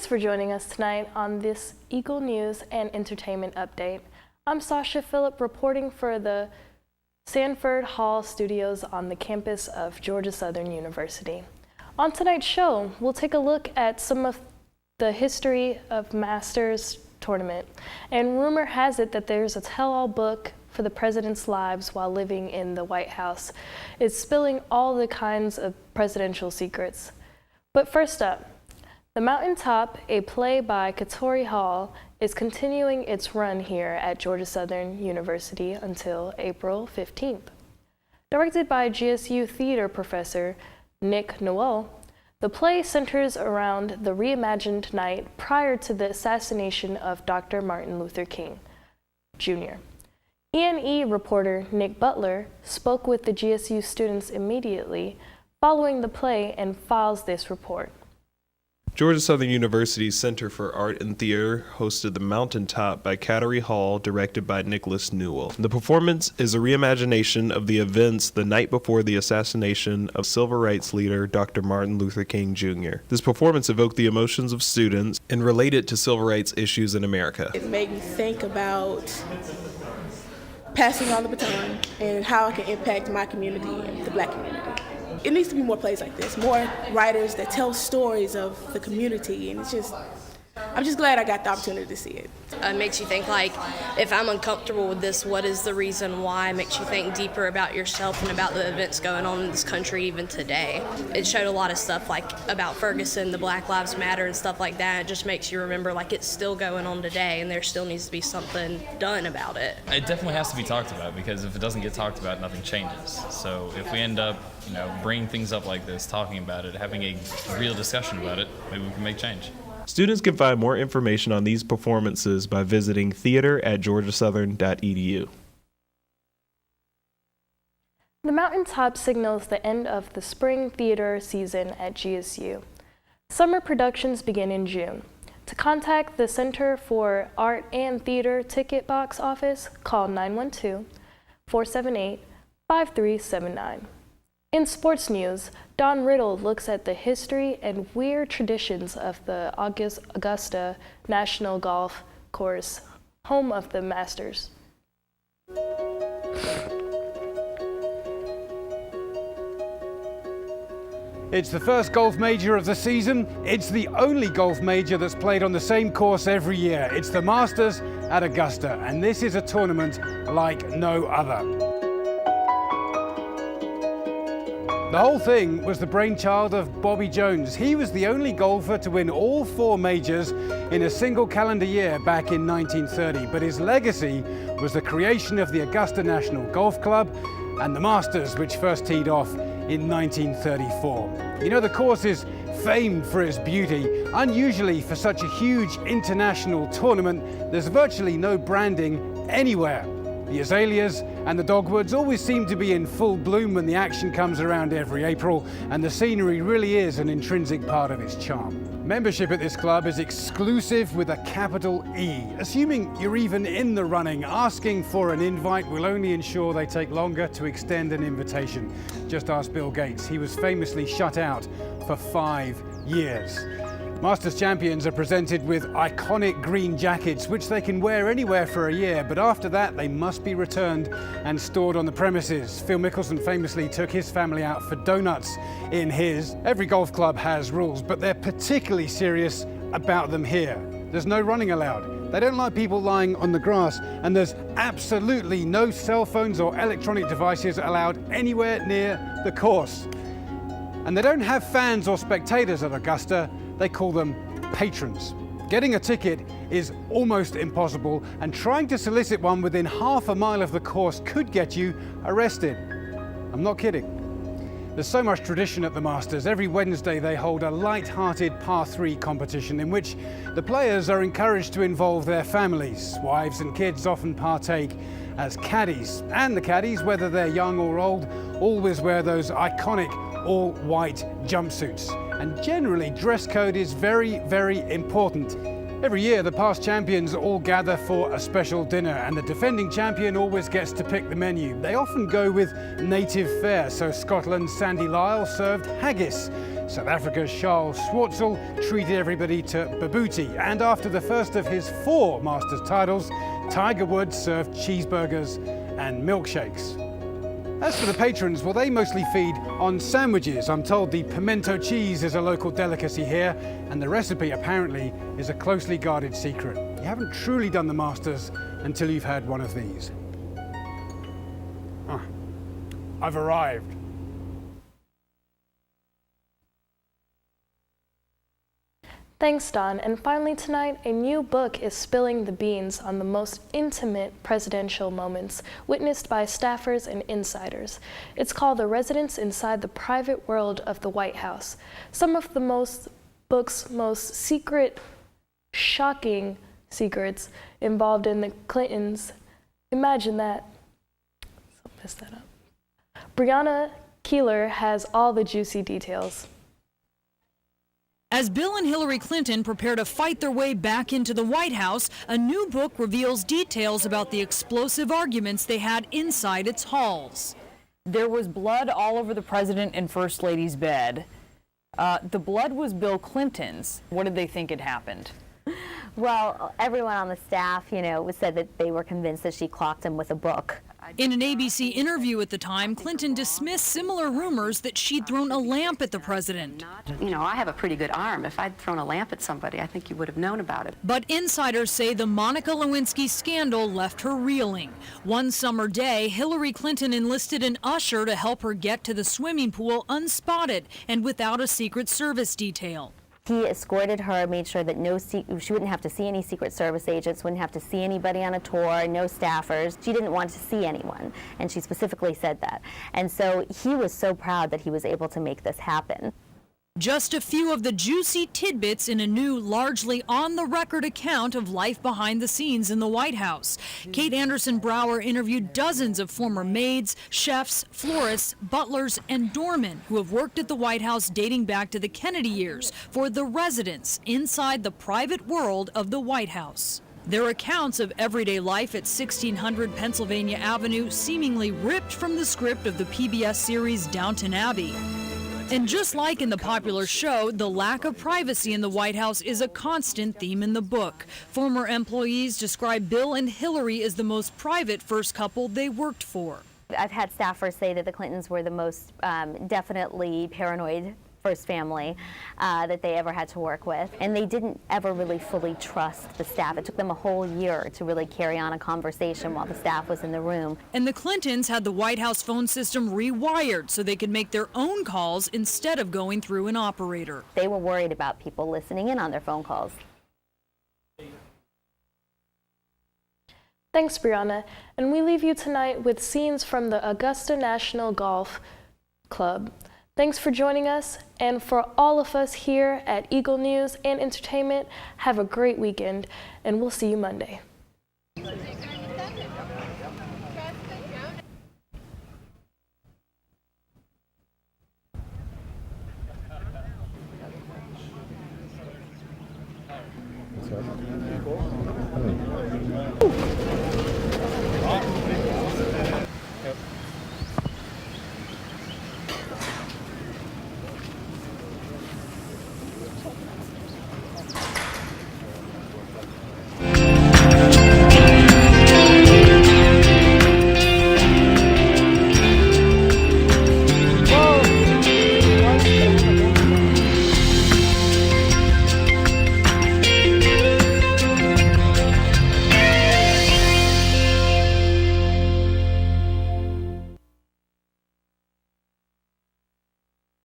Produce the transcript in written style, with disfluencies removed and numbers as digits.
Thanks for joining us tonight on this Eagle News and Entertainment Update. I'm Sasha Phillip reporting for the Sanford Hall Studios on the campus of Georgia Southern University. On tonight's show, we'll take a look at some of the history of Masters tournament, and rumor has it that there's a tell-all book for the president's lives while living in the White House. It's spilling all the kinds of presidential secrets. But first up, The Mountaintop, a play by Katori Hall, is continuing its run here at Georgia Southern University until April 15th. Directed by GSU theater professor Nick Noel, the play centers around the reimagined night prior to the assassination of Dr. Martin Luther King, Jr. E&E reporter Nick Butler spoke with the GSU students immediately following the play and files this report. Georgia Southern University's Center for Art and Theater hosted The Mountaintop by Katori Hall, directed by Nicholas Newell. The performance is a reimagination of the events the night before the assassination of civil rights leader Dr. Martin Luther King, Jr. This performance evoked the emotions of students and related to civil rights issues in America. It made me think about passing on the baton and how I can impact my community, the Black community. It needs to be more plays like this, more writers that tell stories of the community, and I'm just glad I got the opportunity to see it. It makes you think, like, if I'm uncomfortable with this, what is the reason why? It makes you think deeper about yourself and about the events going on in this country even today. It showed a lot of stuff, like, about Ferguson, the Black Lives Matter and stuff like that. It just makes you remember, like, it's still going on today and there still needs to be something done about it. It definitely has to be talked about, because if it doesn't get talked about, nothing changes. So if we end up, bringing things up like this, talking about it, having a real discussion about it, maybe we can make change. Students can find more information on these performances by visiting theater@georgiasouthern.edu. The Mountaintop signals the end of the spring theater season at GSU. Summer productions begin in June. To contact the Center for Art and Theater ticket box office, call 912-478-5379. In sports news, Don Riddle looks at the history and weird traditions of the Augusta National Golf Course, home of the Masters. It's the first golf major of the season. It's the only golf major that's played on the same course every year. It's the Masters at Augusta, and this is a tournament like no other. The whole thing was the brainchild of Bobby Jones. He was the only golfer to win all 4 majors in a single calendar year back in 1930. But his legacy was the creation of the Augusta National Golf Club and the Masters, which first teed off in 1934. The course is famed for its beauty. Unusually for such a huge international tournament, there's virtually no branding anywhere. The azaleas and the dogwoods always seem to be in full bloom when the action comes around every April, and the scenery really is an intrinsic part of its charm. Membership at this club is exclusive with a capital E. Assuming you're even in the running, asking for an invite will only ensure they take longer to extend an invitation. Just ask Bill Gates. He was famously shut out for 5 years. Masters champions are presented with iconic green jackets, which they can wear anywhere for a year, but after that they must be returned and stored on the premises. Phil Mickelson famously took his family out for donuts in his. Every golf club has rules, but they're particularly serious about them here. There's no running allowed. They don't like people lying on the grass, and there's absolutely no cell phones or electronic devices allowed anywhere near the course. And they don't have fans or spectators at Augusta. They call them patrons. Getting a ticket is almost impossible, and trying to solicit one within half a mile of the course could get you arrested. I'm not kidding. There's so much tradition at the Masters. Every Wednesday they hold a light-hearted par 3 competition in which the players are encouraged to involve their families. Wives and kids often partake as caddies, and the caddies, whether they're young or old, always wear those iconic all-white jumpsuits. And generally, dress code is very, very important. Every year, the past champions all gather for a special dinner, and the defending champion always gets to pick the menu. They often go with native fare, so Scotland's Sandy Lyle served haggis. South Africa's Charles Schwartzel treated everybody to babouti, and after the first of his 4 Masters titles, Tiger Woods served cheeseburgers and milkshakes. As for the patrons, well, they mostly feed on sandwiches. I'm told the pimento cheese is a local delicacy here, and the recipe apparently is a closely guarded secret. You haven't truly done the Masters until you've had one of these. I've arrived. Thanks, Don. And finally tonight, a new book is spilling the beans on the most intimate presidential moments witnessed by staffers and insiders. It's called The Residents Inside the Private World of the White House. Some of the book's most secret, shocking secrets involved in the Clintons. Imagine that. So mess that up. Brianna Keeler has all the juicy details. As Bill and Hillary Clinton prepare to fight their way back into the White House, a new book reveals details about the explosive arguments they had inside its halls. There was blood all over the president and first lady's bed. The blood was Bill Clinton's. What did they think had happened? Well, everyone on the staff, said that they were convinced that she clocked him with a book. In an ABC interview at the time, Clinton dismissed similar rumors that she'd thrown a lamp at the president. I have a pretty good arm. If I'd thrown a lamp at somebody, I think you would have known about it. But insiders say the Monica Lewinsky scandal left her reeling. One summer day, Hillary Clinton enlisted an usher to help her get to the swimming pool unspotted and without a Secret Service detail. He escorted her, made sure that she wouldn't have to see any Secret Service agents, wouldn't have to see anybody on a tour, no staffers. She didn't want to see anyone, and she specifically said that. And so he was so proud that he was able to make this happen. Just a few of the juicy tidbits in a new, largely on-the-record account of life behind the scenes in the White House. Kate Anderson Brower interviewed dozens of former maids, chefs, florists, butlers, and doormen who have worked at the White House dating back to the Kennedy years for the residents inside the private world of the White House. Their accounts of everyday life at 1600 Pennsylvania Avenue seemingly ripped from the script of the PBS series Downton Abbey. And just like in the popular show, the lack of privacy in the White House is a constant theme in the book. Former employees describe Bill and Hillary as the most private first couple they worked for. I've had staffers say that the Clintons were the most definitely paranoid first family that they ever had to work with. And they didn't ever really fully trust the staff. It took them a whole year to really carry on a conversation while the staff was in the room. And the Clintons had the White House phone system rewired so they could make their own calls instead of going through an operator. They were worried about people listening in on their phone calls. Thanks, Brianna. And we leave you tonight with scenes from the Augusta National Golf Club. Thanks for joining us, and for all of us here at Eagle News and Entertainment, have a great weekend, and we'll see you Monday. Ooh.